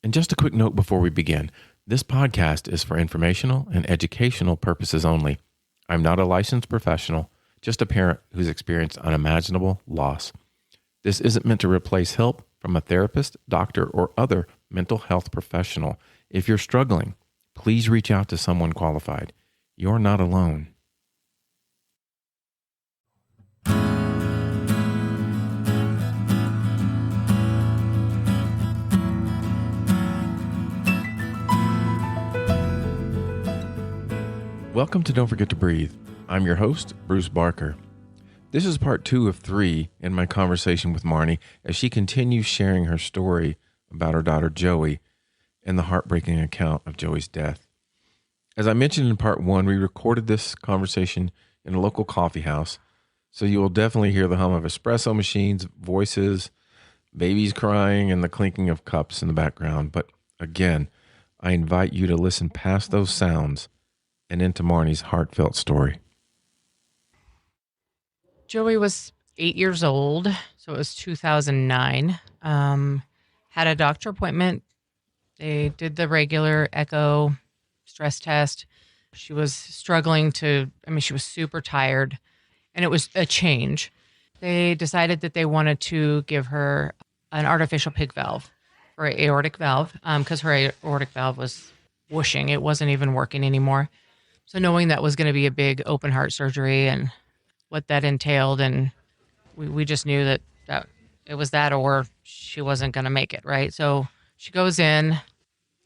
And just a quick note before we begin. This podcast is for informational and educational purposes only. I'm not a licensed professional, just a parent who's experienced unimaginable loss. This isn't meant to replace help from a therapist, doctor, or other mental health professional. If you're struggling, please reach out to someone qualified. You're not alone. Welcome to Don't Forget to Breathe. I'm your host, Bruce Barker. This is part 2 of 3 in my conversation with Marnie as she continues sharing her story about her daughter Joey and the heartbreaking account of Joey's death. As I mentioned in part 1, we recorded this conversation in a local coffeehouse, so you will definitely hear the hum of espresso machines, voices, babies crying, and the clinking of cups in the background. But again, I invite you to listen past those sounds and into Marnie's heartfelt story. Joey was 8 years old, so it was 2009. Had a doctor appointment. They did the regular echo stress test. She was struggling she was super tired, and it was a change. They decided that they wanted to give her an artificial pig valve or an aortic valve because her aortic valve was whooshing. It wasn't even working anymore. So knowing that was going to be a big open heart surgery and what that entailed, and we just knew that it was that or she wasn't going to make it, right? So she goes in,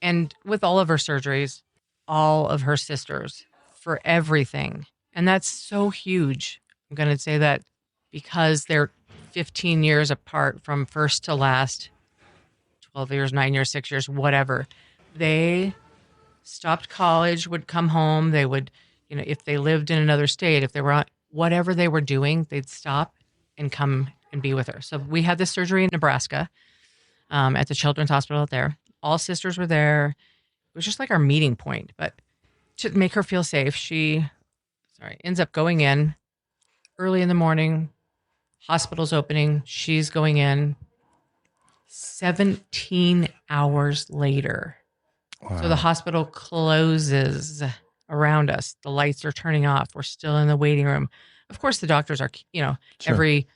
and with all of her surgeries, all of her sisters for everything. And that's so huge. I'm going to say that because they're 15 years apart from first to last, 12 years, 9 years, 6 years, whatever. They stopped college, would come home. They would, if they lived in another state, if they were on whatever they were doing, they'd stop and come and be with her. So we had this surgery in Nebraska at the Children's Hospital out there. All sisters were there. It was just like our meeting point. But to make her feel safe, she ends up going in early in the morning. Hospital's opening. She's going in 17 hours later. Wow. So the hospital closes around us. The lights are turning off. We're still in the waiting room. Of course, the doctors are, Sure. every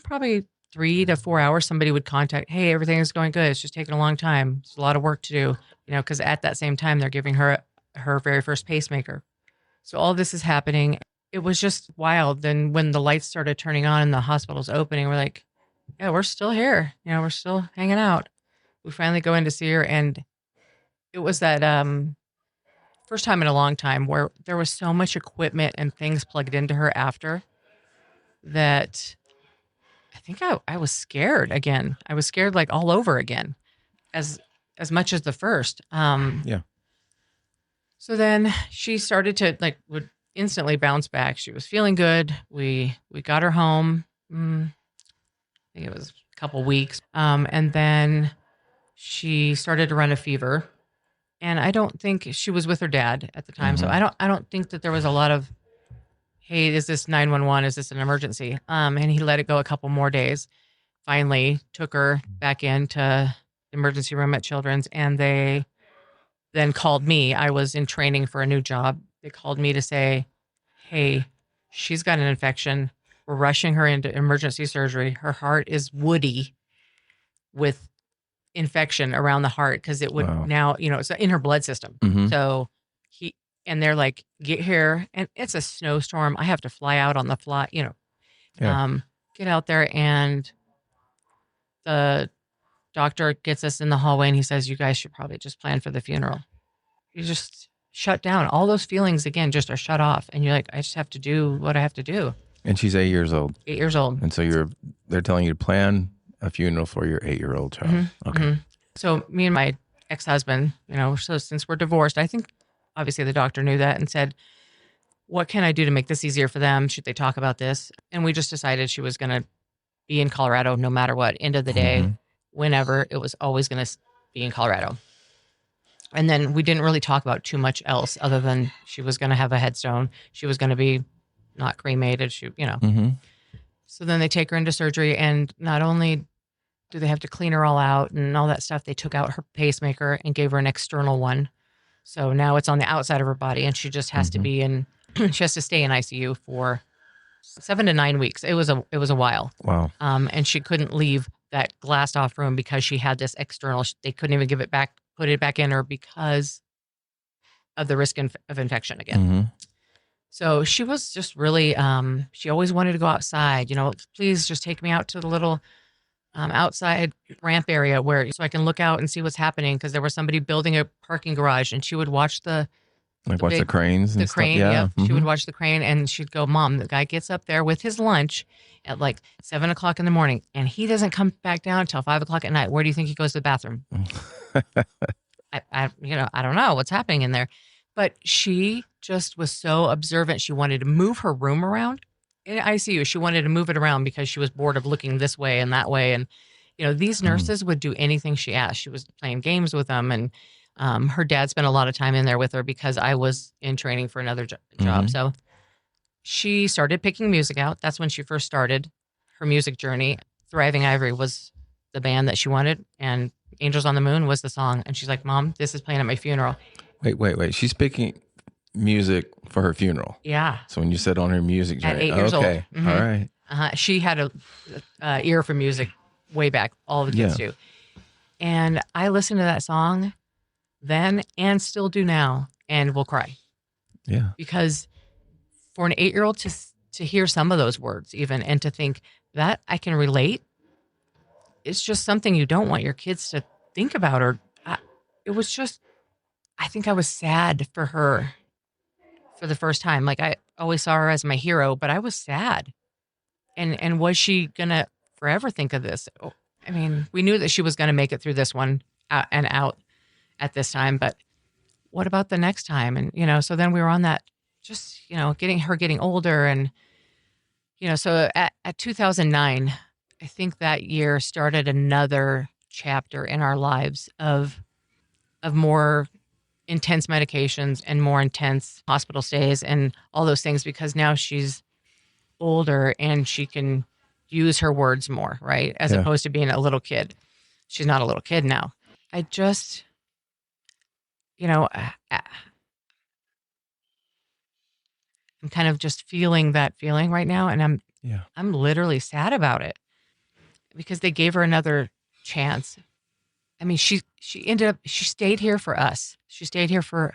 probably 3 to 4 hours, somebody would contact, hey, everything is going good. It's just taking a long time. It's a lot of work to do, because at that same time, they're giving her her very first pacemaker. So all this is happening. It was just wild. Then when the lights started turning on and the hospital's opening, we're like, yeah, we're still here. We're still hanging out. We finally go in to see her, and it was that first time in a long time where there was so much equipment and things plugged into her after that I think I was scared again. I was scared like all over again as much as the first. Yeah. So then she started to would instantly bounce back. She was feeling good. We got her home. I think it was a couple weeks. And then she started to run a fever. And I don't think she was with her dad at the time. Mm-hmm. So I don't think that there was a lot of, hey, is this 911? Is this an emergency? And he let it go a couple more days. Finally took her back into the emergency room at Children's, and they then called me. I was in training for a new job. They called me to say, hey, she's got an infection. We're rushing her into emergency surgery. Her heart is woody with infection around the heart because it would now, it's in her blood system. Mm-hmm. So they're like, get here. And it's a snowstorm. I have to fly out on the fly, get out there. And the doctor gets us in the hallway and he says, you guys should probably just plan for the funeral. You just shut down. All those feelings, again, just are shut off. And you're like, I just have to do what I have to do. And she's 8 years old. 8 years old. And so they're telling you to plan a funeral for your 8-year-old child. Mm-hmm. Okay. Mm-hmm. So me and my ex-husband, so since we're divorced, I think obviously the doctor knew that and said, what can I do to make this easier for them? Should they talk about this? And we just decided she was going to be in Colorado no matter what. End of the day, whenever, it was always going to be in Colorado. And then we didn't really talk about too much else other than she was going to have a headstone. She was going to be not cremated. So then they take her into surgery, and not only do they have to clean her all out and all that stuff? They took out her pacemaker and gave her an external one. So now it's on the outside of her body, and she just has to be in. She has to stay in ICU for 7 to 9 weeks. It was a while. Wow. And she couldn't leave that glassed off room because she had this external. They couldn't even put it back in her because of the risk of infection again. Mm-hmm. So she was just really. She always wanted to go outside. Please just take me out to the little outside ramp area so I can look out and see what's happening, because there was somebody building a parking garage, and she would watch the cranes and the stuff. crane. Yeah. Yep. She would watch the crane, and she'd go, Mom, the guy gets up there with his lunch at like 7 o'clock in the morning, and he doesn't come back down until 5 o'clock at night. Where do you think he goes to the bathroom? I don't know what's happening in there, but she just was so observant. She wanted to move her room around. In ICU, she wanted to move it around because she was bored of looking this way and that way. And, these nurses would do anything she asked. She was playing games with them. And her dad spent a lot of time in there with her because I was in training for another job. So she started picking music out. That's when she first started her music journey. Thriving Ivory was the band that she wanted, and Angels on the Moon was the song. And she's like, Mom, this is playing at my funeral. Wait. She's picking music for her funeral. Yeah. So when you said on her music journey. At 8 years old. Mm-hmm. All right. She had a ear for music way back. All the kids do. And I listened to that song then and still do now, and will cry. Yeah. Because for an 8-year-old to hear some of those words even, and to think that I can relate, it's just something you don't want your kids to think about. It was just, I think I was sad for her for the first time. Like, I always saw her as my hero, but I was sad. And was she going to forever think of this? I mean, we knew that she was going to make it through this one out at this time, but what about the next time? And, so then we were on that, just, getting older. And, so at 2009, I think that year started another chapter in our lives of more intense medications and more intense hospital stays and all those things, because now she's older and she can use her words more, right? As opposed to being a little kid. She's not a little kid now. I just, I'm kind of just feeling that feeling right now, and I'm literally sad about it, because they gave her another chance. I mean, she stayed here for us. She stayed here for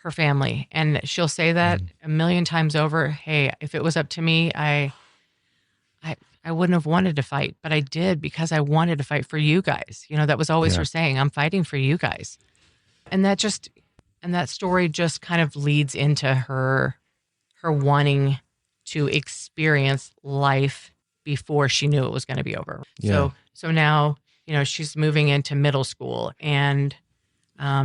her family. And she'll say that a million times over. Hey, if it was up to me, I wouldn't have wanted to fight, but I did because I wanted to fight for you guys. That was always her saying, I'm fighting for you guys. And that story just kind of leads into her wanting to experience life before she knew it was going to be over. Yeah. So now, she's moving into middle school, and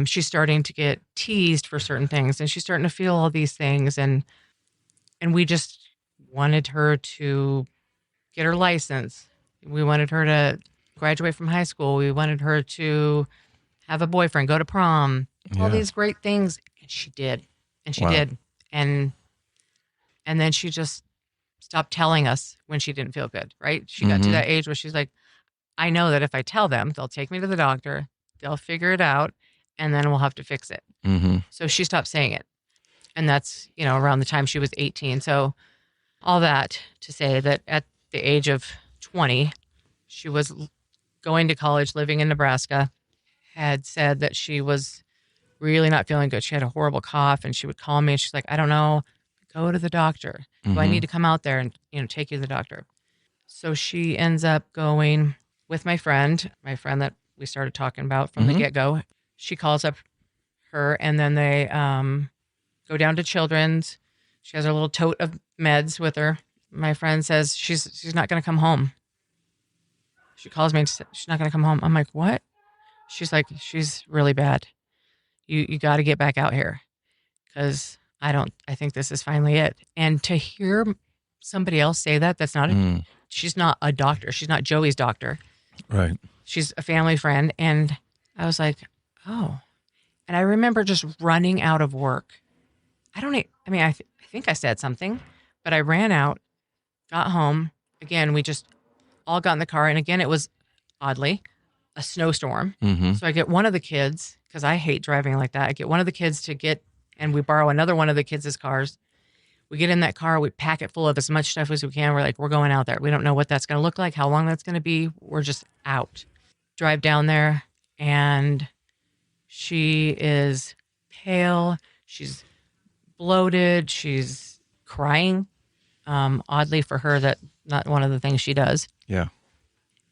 she's starting to get teased for certain things, and she's starting to feel all these things. And we just wanted her to get her license. We wanted her to graduate from high school. We wanted her to have a boyfriend, go to prom, all these great things. And she did. And she did. And then she just stopped telling us when she didn't feel good, right? She got to that age where she's like, I know that if I tell them, they'll take me to the doctor, they'll figure it out, and then we'll have to fix it. Mm-hmm. So she stopped saying it. And that's, around the time she was 18. So all that to say that at the age of 20, she was going to college, living in Nebraska, had said that she was really not feeling good. She had a horrible cough, and she would call me, and she's like, I don't know, go to the doctor. Do I need to come out there and, take you to the doctor? So she ends up going with my friend that we started talking about from the get-go. She calls up her, and then they go down to Children's. She has her little tote of meds with her. My friend says she's not going to come home. She calls me and says she's not going to come home. I'm like, what? She's like, she's really bad. You got to get back out here, because I think this is finally it. And to hear somebody else say that's not, she's not a doctor. She's not Joey's doctor. Right. She's a family friend. And I was like, oh. And I remember just running out of work. I think I said something, but I ran out, got home. Again, we just all got in the car. And again, it was oddly a snowstorm. Mm-hmm. So I get one of the kids, because I hate driving like that. I get one of the kids to get, and we borrow another one of the kids' cars. We get in that car, we pack it full of as much stuff as we can. We're like, we're going out there. We don't know what that's going to look like, how long that's going to be. We're just out. Drive down there, and she is pale. She's bloated. She's crying. Oddly for her, that not one of the things she does. Yeah.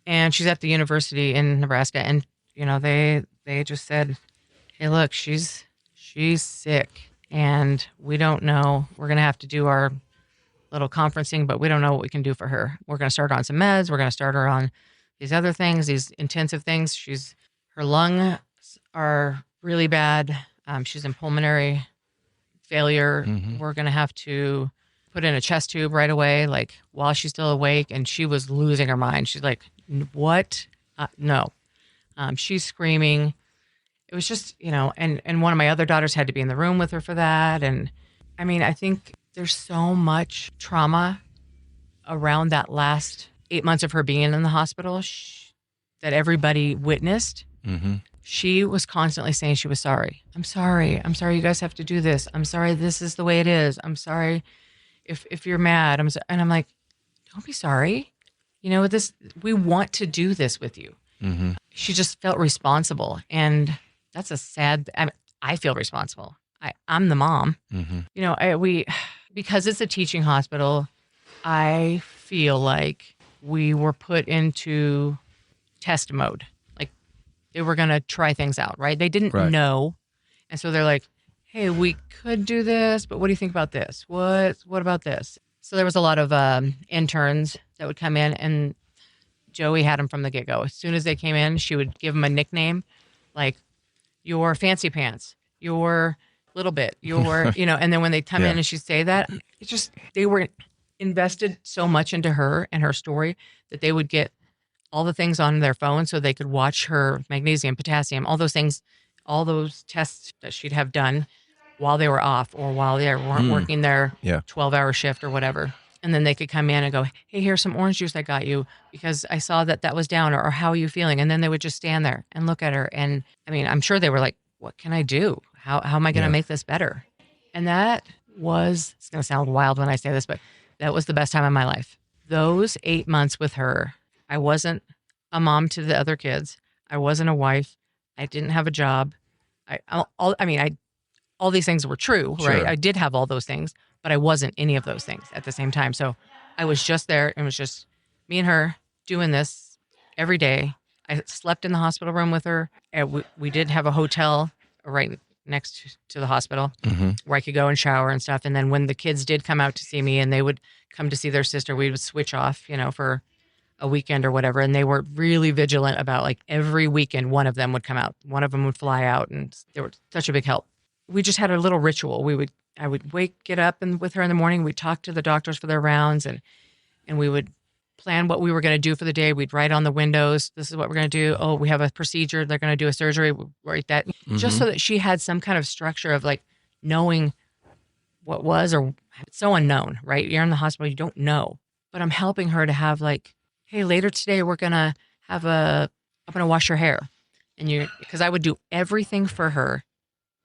And she's at the university in Nebraska, and they just said, "Hey, look, she's sick, and we don't know. We're gonna have to do our little conferencing, but we don't know what we can do for her. We're gonna start her on some meds. We're gonna start her on these other things, these intensive things. Her lungs are really bad. She's in pulmonary failure. Mm-hmm. We're gonna have to put in a chest tube right away, like while she's still awake." And she was losing her mind. She's like, "What? No." She's screaming. It was just, and one of my other daughters had to be in the room with her for that. And I mean, I think there's so much trauma around that last 8 months of her being in the hospital that everybody witnessed. Mm-hmm. She was constantly saying she was sorry. I'm sorry. I'm sorry you guys have to do this. I'm sorry this is the way it is. I'm sorry if you're mad. And I'm like, don't be sorry. We want to do this with you. Mm-hmm. She just felt responsible. And that's I feel responsible. I'm the mom. Mm-hmm. Because it's a teaching hospital, I feel like we were put into test mode. Like they were going to try things out, right? They didn't know. And so they're like, hey, we could do this, but what do you think about this? What about this? So there was a lot of interns that would come in, and Joey had them from the get-go. As soon as they came in, she would give them a nickname, like your fancy pants, your little bit, your, and then when they come in and she'd say that, it's just, they were invested so much into her and her story that they would get all the things on their phone so they could watch her magnesium, potassium, all those things, all those tests that she'd have done while they were off or while they weren't working their 12-hour shift or whatever. And then they could come in and go, hey, here's some orange juice I got you because I saw that was down, or how are you feeling? And then they would just stand there and look at her. And I mean, I'm sure they were like, what can I do? How am I going to make this better? And it's going to sound wild when I say this, but that was the best time of my life. Those 8 months with her, I wasn't a mom to the other kids. I wasn't a wife. I didn't have a job. All these things were true, right? Sure. I did have all those things, but I wasn't any of those things at the same time. So I was just there, and it was just me and her doing this every day. I slept in the hospital room with her. And we did have a hotel right next to the hospital where I could go and shower and stuff. And then when the kids did come out to see me and they would come to see their sister, we would switch off, for a weekend or whatever. And they were really vigilant about, like, every weekend, one of them would come out. One of them would fly out, and they were such a big help. We just had a little ritual. I would get up and with her in the morning. We'd talk to the doctors for their rounds, and we would plan what we were going to do for the day. We'd write on the windows, this is what we're going to do. Oh, we have a procedure. They're going to do a surgery. We'd write that just so that she had some kind of structure of, like, knowing what was, or it's so unknown, right? You're in the hospital, you don't know. But I'm helping her to have, like, hey, later today, we're going to I'm going to wash your hair. Because I would do everything for her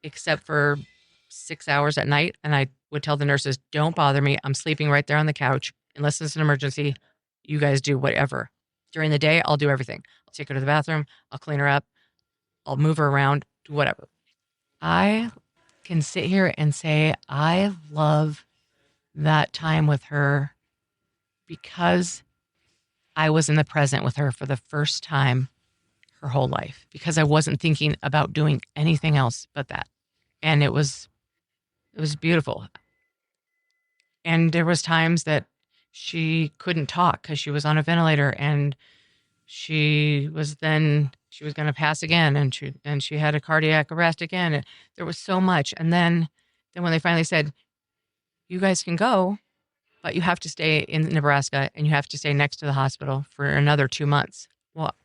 except for 6 hours at night. And I would tell the nurses, don't bother me. I'm sleeping right there on the couch. Unless it's an emergency, you guys do whatever. During the day, I'll do everything. I'll take her to the bathroom. I'll clean her up. I'll move her around, do whatever. I can sit here and say I love that time with her because I was in the present with her for the first time her whole life, because I wasn't thinking about doing anything else but that. And it was beautiful. And there was times that she couldn't talk because she was on a ventilator, and she was going to pass again, and she had a cardiac arrest again. And there was so much. And then when they finally said, you guys can go, but you have to stay in Nebraska and you have to stay next to the hospital for another 2 months. Well,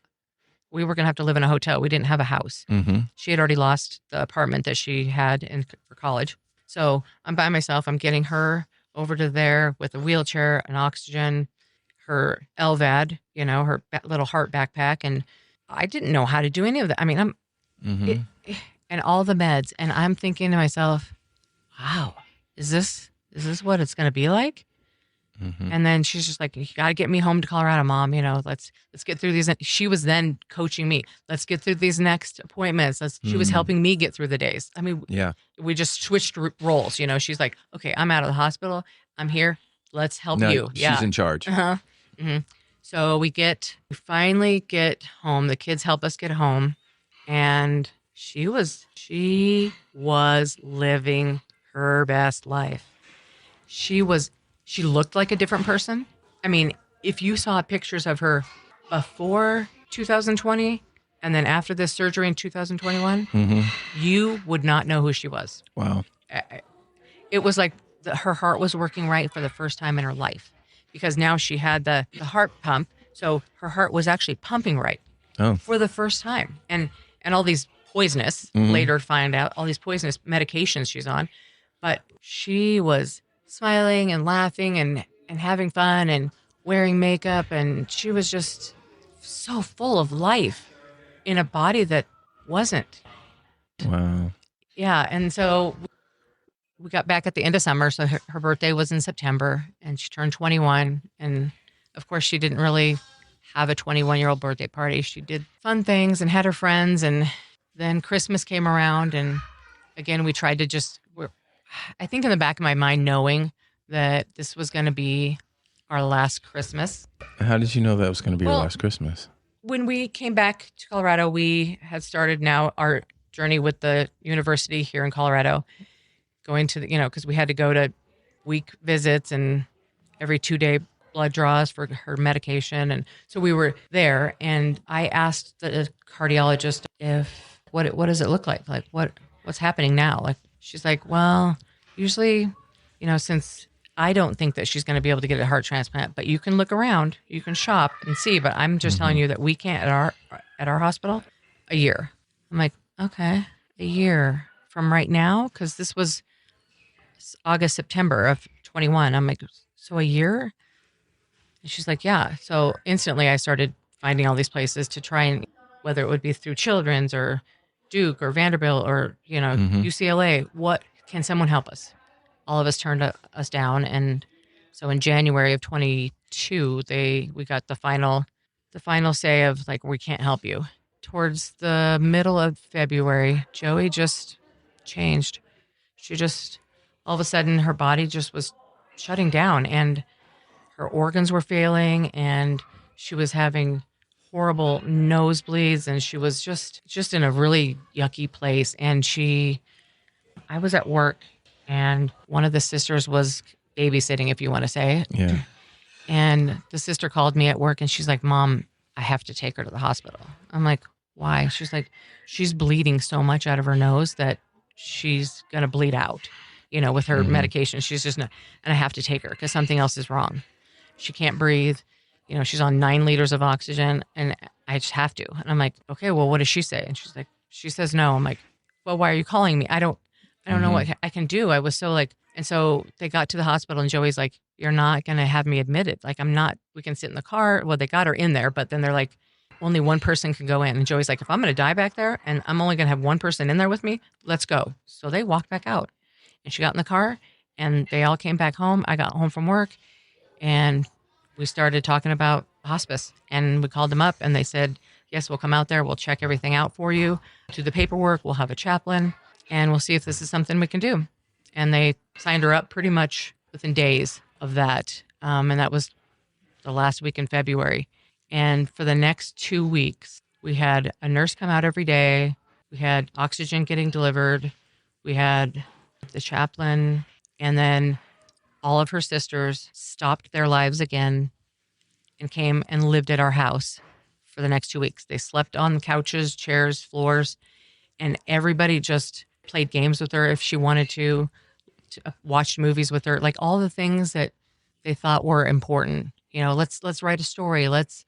we were going to have to live in a hotel. We didn't have a house. Mm-hmm. She had already lost the apartment that she had for college. So I'm by myself. I'm getting her over to there with a wheelchair and oxygen. her LVAD, her little heart backpack. And I didn't know how to do any of that. I mean, Mm-hmm. and all the meds. And I'm thinking to myself, wow, is this what it's going to be like? Mm-hmm. And then she's just like, you got to get me home to Colorado, Mom. Let's get through these. She was then coaching me. Let's get through these next appointments. She was helping me get through the days. I mean, Yeah. we just switched roles. She's like, okay, I'm out of the hospital. I'm here. Let's help Now you. she's in charge. Uh-huh. Mm-hmm. So we finally get home. The kids help us get home. And she was living her best life. She looked like a different person. I mean, if you saw pictures of her before 2020 and then after this surgery in 2021, you would not know who she was. Wow. It was like her heart was working right for the first time in her life, because now she had the heart pump. So her heart was actually pumping right for the first time. And all these poisonous, later find out, all these poisonous medications she's on. But she was smiling and laughing and having fun and wearing makeup. And she was just so full of life in a body that wasn't. Wow. Yeah. And so we got back at the end of summer. So her birthday was in September and she turned 21. And of course, she didn't really have a 21-year-old birthday party. She did fun things and had her friends. And then Christmas came around. And again, we tried to I think in the back of my mind, knowing that this was going to be our last Christmas. How did you know that was going to be your last Christmas? When we came back to Colorado, we had started now our journey with the university here in Colorado, going to because we had to go to week visits and every 2-day blood draws for her medication. And so we were there, and I asked the cardiologist what does it look like? Like what's happening now? Like, she's like, well, usually, since I don't think that she's going to be able to get a heart transplant, but you can look around, you can shop and see, but I'm just telling you that we can't at our hospital. A year. I'm like, okay, a year from right now? Because this was August, September of 21. I'm like, so a year? And she's like, yeah. So instantly I started finding all these places to try and, whether it would be through Children's or Duke or Vanderbilt or, UCLA, what can someone help us? All of us turned us down. And so in January of 22, we got the final say of like, we can't help you. Towards the middle of February, Joey just changed. She just, all of a sudden, her body just was shutting down and her organs were failing and she was having horrible nosebleeds and she was just in a really yucky place. And I was at work and one of the sisters was babysitting, if you want to say. Yeah. And the sister called me at work and she's like, Mom, I have to take her to the hospital. I'm like, why? She's like, she's bleeding so much out of her nose that she's going to bleed out, with her medication. She's just not, and I have to take her because something else is wrong. She can't breathe. She's on 9 liters of oxygen and I just have to. And I'm like, okay, well, what does she say? And she's like, she says no. I'm like, well, why are you calling me? I don't know what I can do. I was so like, and so they got to the hospital and Joey's like, you're not going to have me admitted. Like, I'm not, we can sit in the car. Well, they got her in there, but then they're like, only one person can go in. And Joey's like, if I'm going to die back there and I'm only going to have one person in there with me, let's go. So they walked back out and she got in the car and they all came back home. I got home from work and we started talking about hospice and we called them up and they said, yes, we'll come out there. We'll check everything out for you, do the paperwork. We'll have a chaplain and we'll see if this is something we can do. And they signed her up pretty much within days of that. And that was the last week in February. And for the next 2 weeks, we had a nurse come out every day. We had oxygen getting delivered. We had the chaplain. And then all of her sisters stopped their lives again and came and lived at our house for the next 2 weeks. They slept on couches, chairs, floors, and everybody just played games with her if she wanted to watch movies with her, like all the things that they thought were important. Let's write a story. Let's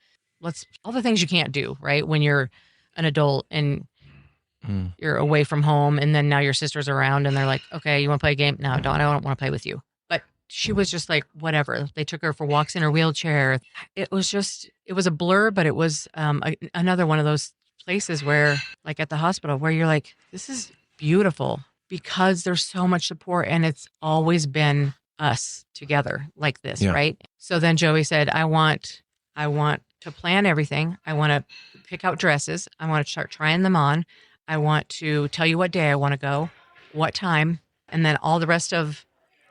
all the things you can't do, right? When you're an adult and you're away from home and then now your sister's around and they're like, okay, you want to play a game? No, I don't want to play with you. But she was just like, whatever. They took her for walks in her wheelchair. It was a blur, but it was another one of those places where, like at the hospital, where you're like, this is beautiful because there's so much support and it's always been us together like this, Yeah. right? So then Joey said, I want to plan everything. I want to pick out dresses. I want to start trying them on. I want to tell you what day I want to go, what time, and then all the rest of,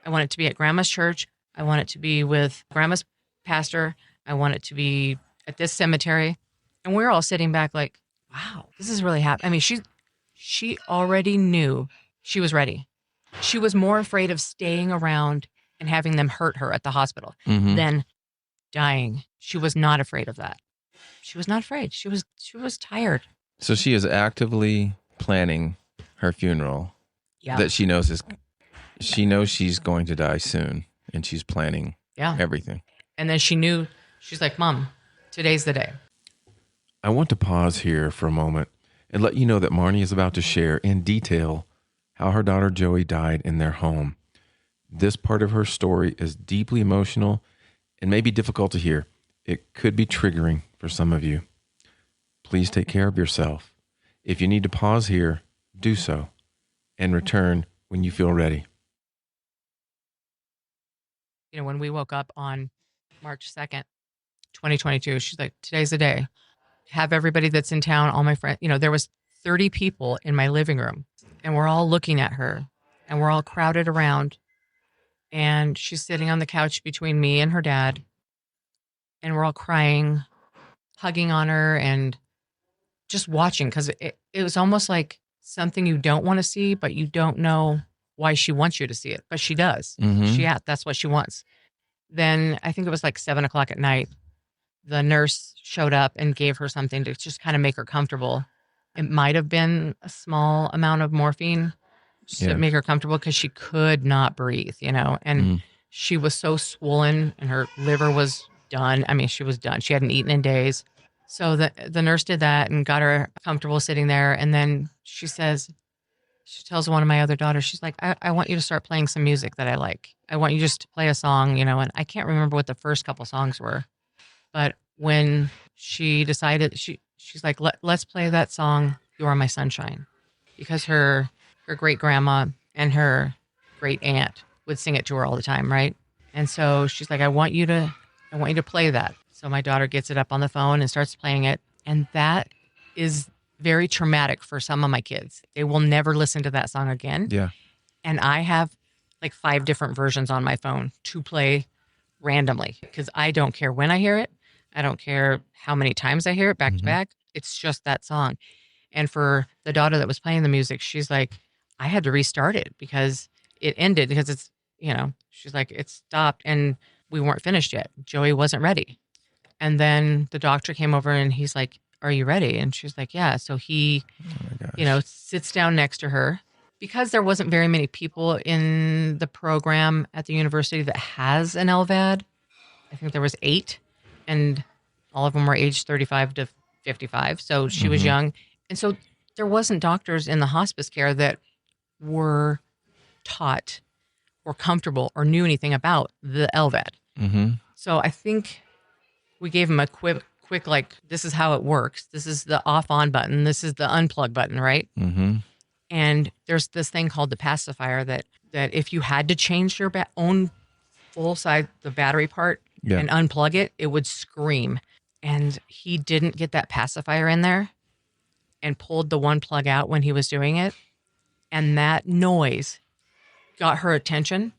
I want it to be at grandma's church. I want it to be with grandma's pastor. I want it to be at this cemetery. And we're all sitting back like, wow, this is really happening. I mean, she already knew she was ready. She was more afraid of staying around and having them hurt her at the hospital than dying. She was not afraid of that. She was not afraid. She was tired. So she is actively planning her funeral Yeah. that she knows she's going to die soon, and she's planning everything. And then she knew, she's like, Mom, today's the day. I want to pause here for a moment and let you know that Marnie is about to share in detail how her daughter Joey died in their home. This part of her story is deeply emotional and may be difficult to hear. It could be triggering for some of you. Please take care of yourself. If you need to pause here, do so and return when you feel ready. You know, when we woke up on March 2nd, 2022, she's like, today's the day. Have everybody that's in town, all my friends, you know, there was 30 people in my living room and we're all looking at her and we're all crowded around. And she's sitting on the couch between me and her dad. And we're all crying, hugging on her and just watching, because it was almost like something you don't want to see, but you don't know why she wants you to see it. But she does. That's what she wants. Then I think it was like 7:00 at night. The nurse showed up and gave her something to just kind of make her comfortable. It might have been a small amount of morphine to make her comfortable because she could not breathe, you know, and she was so swollen and her liver was done. I mean, she was done. She hadn't eaten in days. So the nurse did that and got her comfortable sitting there. And then she tells one of my other daughters, she's like, I want you to start playing some music that I like. I want you just to play a song, you know, and I can't remember what the first couple songs were. But when she decided, she's like, let's play that song, You Are My Sunshine. Because her great grandma and her great aunt would sing it to her all the time, right? And so she's like, I want you to play that. So my daughter gets it up on the phone and starts playing it. And that is very traumatic for some of my kids. They will never listen to that song again. Yeah. And I have like 5 different versions on my phone to play randomly because I don't care when I hear it. I don't care how many times I hear it back to back. It's just that song. And for the daughter that was playing the music, she's like, I had to restart it because it ended because it's, you know, she's like, it stopped and we weren't finished yet. Joey wasn't ready. And then the doctor came over and he's like, are you ready? And she's like, yeah. So he, you know, sits down next to her. Because there wasn't very many people in the program at the university that has an LVAD. I think there was 8 and all of them were aged 35 to 55. So she was young. And so there wasn't doctors in the hospice care that were taught or comfortable or knew anything about the LVAD. So I think we gave him a quick, like, this is how it works. This is the off on button. This is the unplug button, right? And there's this thing called the pacifier that if you had to change your own full side, the battery part and unplug it, it would scream. And he didn't get that pacifier in there and pulled the one plug out when he was doing it. And that noise got her attention,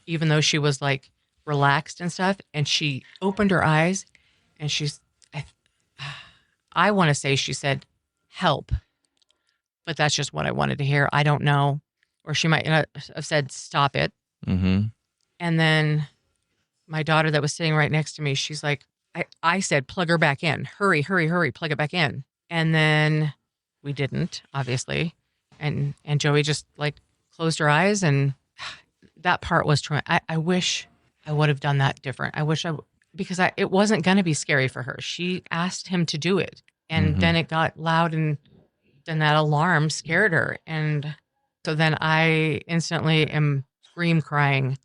even though she was like relaxed and stuff. And she opened her eyes and I want to say she said, help. But that's just what I wanted to hear. I don't know. Or she might have said, stop it. And then my daughter that was sitting right next to me, she's like, I said, plug her back in. Hurry, hurry, hurry, plug it back in. And then we didn't, obviously. And Joey just like closed her eyes. And that part was traumatic. I wish I would have done that different. I wish because it wasn't going to be scary for her. She asked him to do it. And then it got loud and then that alarm scared her. And so then I instantly am scream crying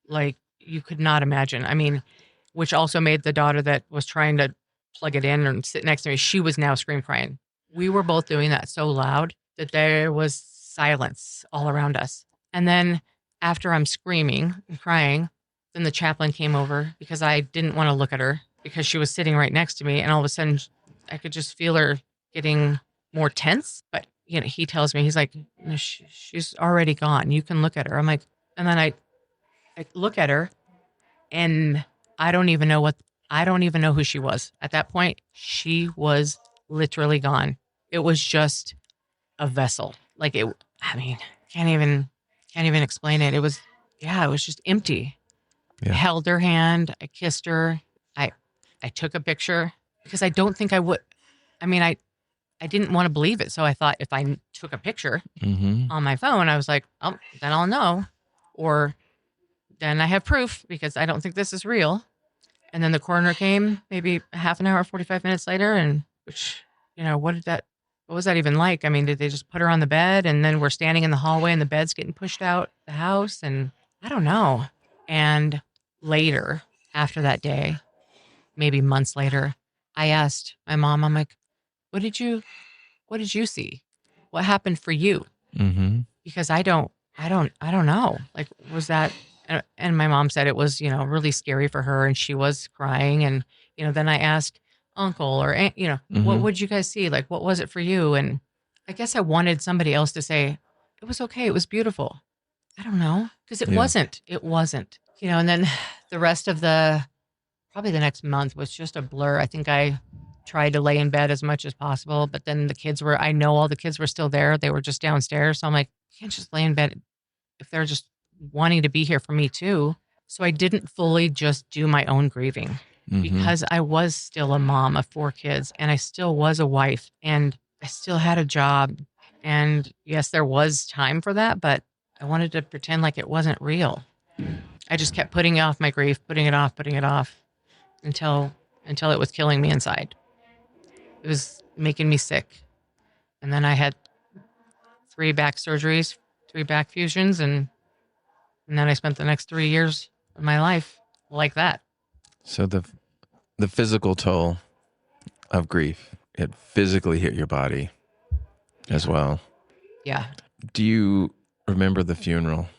like you could not imagine. I mean, which also made the daughter that was trying to plug it in and sit next to me, she was now scream crying. We were both doing that so loud that there was silence all around us. And then after I'm screaming and crying, then the chaplain came over because I didn't want to look at her because she was sitting right next to me. And all of a sudden, I could just feel her getting more tense. But, he tells me, he's like, "No, she's already gone. You can look at her." I'm like, and then I look at her and I don't even know who she was. At that point, she was literally gone. It was just a vessel. Like I mean, can't even explain it. It was just empty. Yeah. I held her hand, I kissed her. I I took a picture because I don't think I would. I mean, I didn't want to believe it. So I thought if I took a picture on my phone, I was like, "Oh, then I'll know." Or then I have proof because I don't think this is real. And then the coroner came maybe a half an hour, 45 minutes later. And which, what was that even like? I mean, did they just put her on the bed and then we're standing in the hallway and the bed's getting pushed out the house? And I don't know. And later, after that day, maybe months later, I asked my mom, I'm like, what did you see? What happened for you? Mm-hmm. Because I don't know. Like, was that, and my mom said it was, really scary for her and she was crying. And, then I asked uncle or, aunt, what would you guys see? Like, what was it for you? And I guess I wanted somebody else to say, it was okay. It was beautiful. I don't know. Because it wasn't, and then the rest of probably the next month was just a blur. I think I tried to lay in bed as much as possible, but then I know all the kids were still there. They were just downstairs. So I'm like, I can't just lay in bed if they're just wanting to be here for me too. So I didn't fully just do my own grieving because I was still a mom of 4 kids and I still was a wife and I still had a job. And yes, there was time for that, but I wanted to pretend like it wasn't real. I just kept putting off my grief, putting it off until it was killing me inside. It was making me sick. And then I had 3 back surgeries, 3 back fusions, and then I spent the next 3 years of my life like that. So the physical toll of grief, it physically hit your body as well. Yeah. Do you remember the funeral?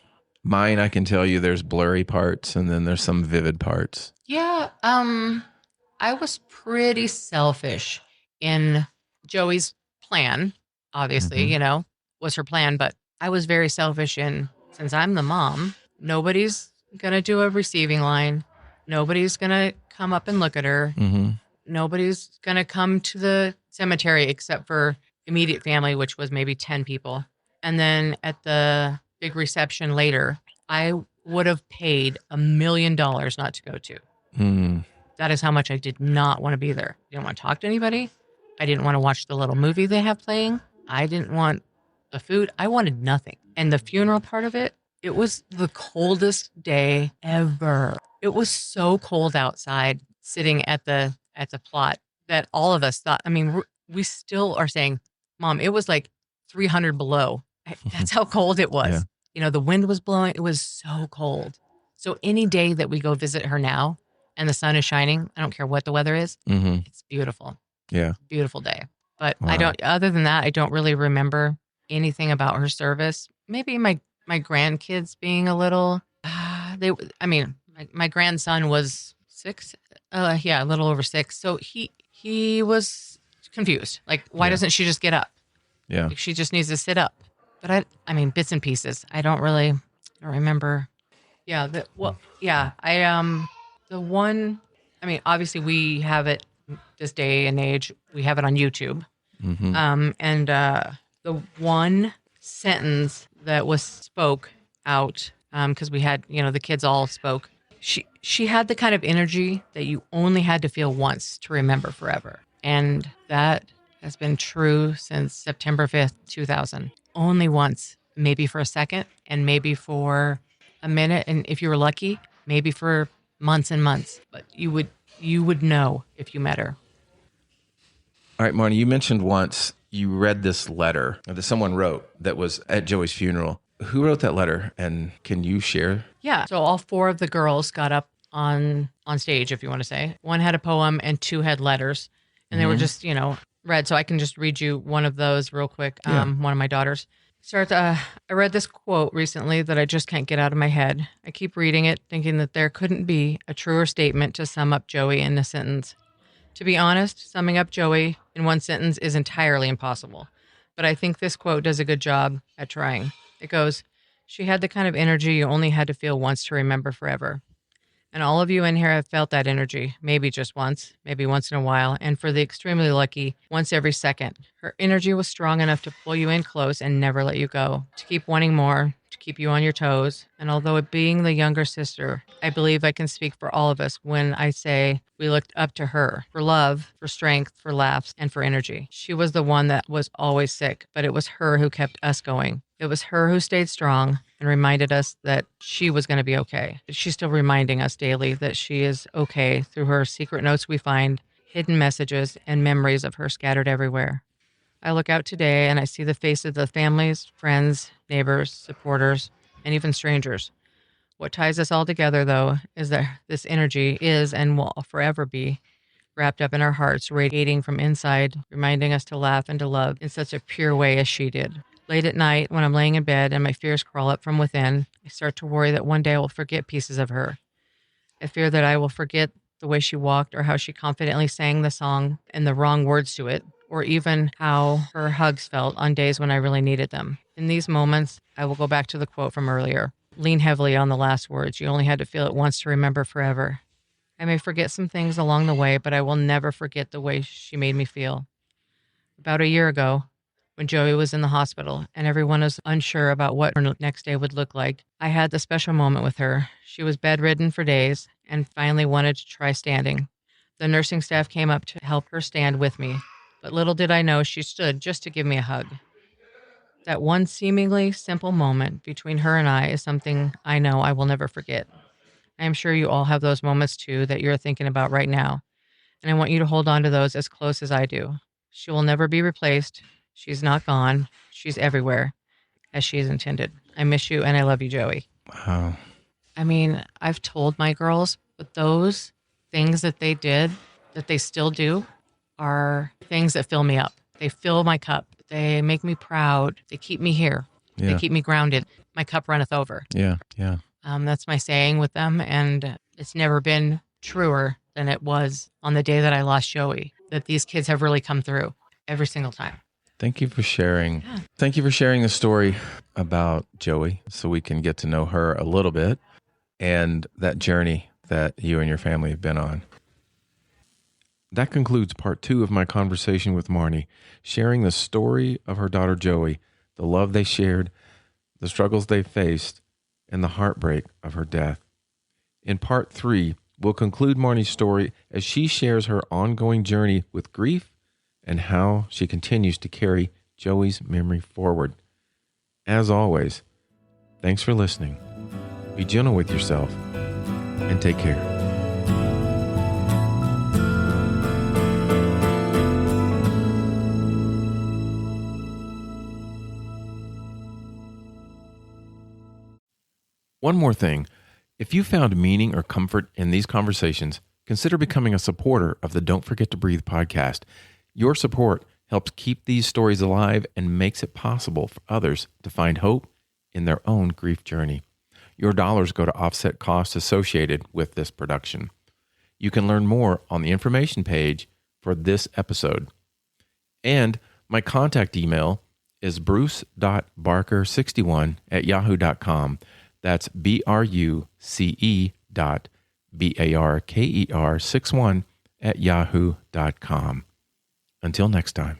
Mine, I can tell you there's blurry parts and then there's some vivid parts. Yeah. I was pretty selfish in Joey's plan, obviously, was her plan, but I was very selfish since I'm the mom, nobody's going to do a receiving line. Nobody's going to come up and look at her. Nobody's going to come to the cemetery except for immediate family, which was maybe 10 people. And then at the big reception later, I would have paid $1 million not to go to. That is how much I did not want to be there. I didn't want to talk to anybody. I didn't want to watch the little movie they have playing. I didn't want the food. I wanted nothing. And the funeral part of it, it was the coldest day ever. It was so cold outside sitting at the plot that all of us thought, I mean, we still are saying, Mom, it was like 300 below. That's how cold it was. Yeah. The wind was blowing. It was so cold. So any day that we go visit her now and the sun is shining, I don't care what the weather is, it's beautiful. Yeah. Beautiful day. But Wow. other than that, I don't really remember anything about her service. Maybe my grandkids being a little, my grandson was 6, a little over 6. So he was confused. Like, why doesn't she just get up? Yeah. Like, she just needs to sit up. But bits and pieces. I don't remember. Yeah. The one, obviously we have it this day and age. We have it on YouTube. And the one sentence that was spoke out, because we had, the kids all spoke. She had the kind of energy that you only had to feel once to remember forever. And that has been true since September 5th, 2000. Only once, maybe for a second and maybe for a minute. And if you were lucky, maybe for months and months, but you would know if you met her. All right, Marnie, you mentioned once you read this letter that someone wrote that was at Joey's funeral. Who wrote that letter? And can you share? Yeah. So all four of the girls got up on stage, if you want to say. One had a poem and two had letters. And they were just, read. So I can just read you one of those real quick. Yeah. One of my daughters. I read this quote recently that I just can't get out of my head. I keep reading it, thinking that there couldn't be a truer statement to sum up Joey in a sentence. To be honest, summing up Joey in one sentence is entirely impossible. But I think this quote does a good job at trying. It goes, "She had the kind of energy you only had to feel once to remember forever." And all of you in here have felt that energy, maybe just once, maybe once in a while, and for the extremely lucky, once every second. Her energy was strong enough to pull you in close and never let you go, to keep wanting more, to keep you on your toes. And although being the younger sister, I believe I can speak for all of us when I say we looked up to her for love, for strength, for laughs, and for energy. She was the one that was always sick, but it was her who kept us going. It was her who stayed strong and reminded us that she was going to be okay. She's still reminding us daily that she is okay through her secret notes we find, hidden messages, and memories of her scattered everywhere. I look out today and I see the faces of the families, friends, neighbors, supporters, and even strangers. What ties us all together, though, is that this energy is and will forever be wrapped up in our hearts, radiating from inside, reminding us to laugh and to love in such a pure way as she did. Late at night, when I'm laying in bed and my fears crawl up from within, I start to worry that one day I will forget pieces of her. I fear that I will forget the way she walked or how she confidently sang the song and the wrong words to it, or even how her hugs felt on days when I really needed them. In these moments, I will go back to the quote from earlier. Lean heavily on the last words. You only had to feel it once to remember forever. I may forget some things along the way, but I will never forget the way she made me feel. About a year ago, when Joey was in the hospital and everyone was unsure about what her next day would look like, I had the special moment with her. She was bedridden for days and finally wanted to try standing. The nursing staff came up to help her stand with me, but little did I know she stood just to give me a hug. That one seemingly simple moment between her and I is something I know I will never forget. I am sure you all have those moments too that you're thinking about right now, and I want you to hold on to those as close as I do. She will never be replaced. She's not gone. She's everywhere, as she is intended. I miss you, and I love you, Joey. Wow. I mean, I've told my girls, but those things that they did, that they still do, are things that fill me up. They fill my cup. They make me proud. They keep me here. Yeah. They keep me grounded. My cup runneth over. Yeah. Yeah. That's my saying with them, and it's never been truer than it was on the day that I lost Joey, that these kids have really come through every single time. Thank you for sharing. Yeah. Thank you for sharing the story about Joey so we can get to know her a little bit and that journey that you and your family have been on. That concludes part 2 of my conversation with Marnie, sharing the story of her daughter Joey, the love they shared, the struggles they faced, and the heartbreak of her death. In part 3, we'll conclude Marnie's story as she shares her ongoing journey with grief and how she continues to carry Joey's memory forward. As always, thanks for listening. Be gentle with yourself and take care. One more thing. If you found meaning or comfort in these conversations, consider becoming a supporter of the Don't Forget to Breathe podcast. Your support helps keep these stories alive and makes it possible for others to find hope in their own grief journey. Your dollars go to offset costs associated with this production. You can learn more on the information page for this episode. And my contact email is bruce.barker61@yahoo.com. That's BRUCE.BARKER61@yahoo.com. Until next time.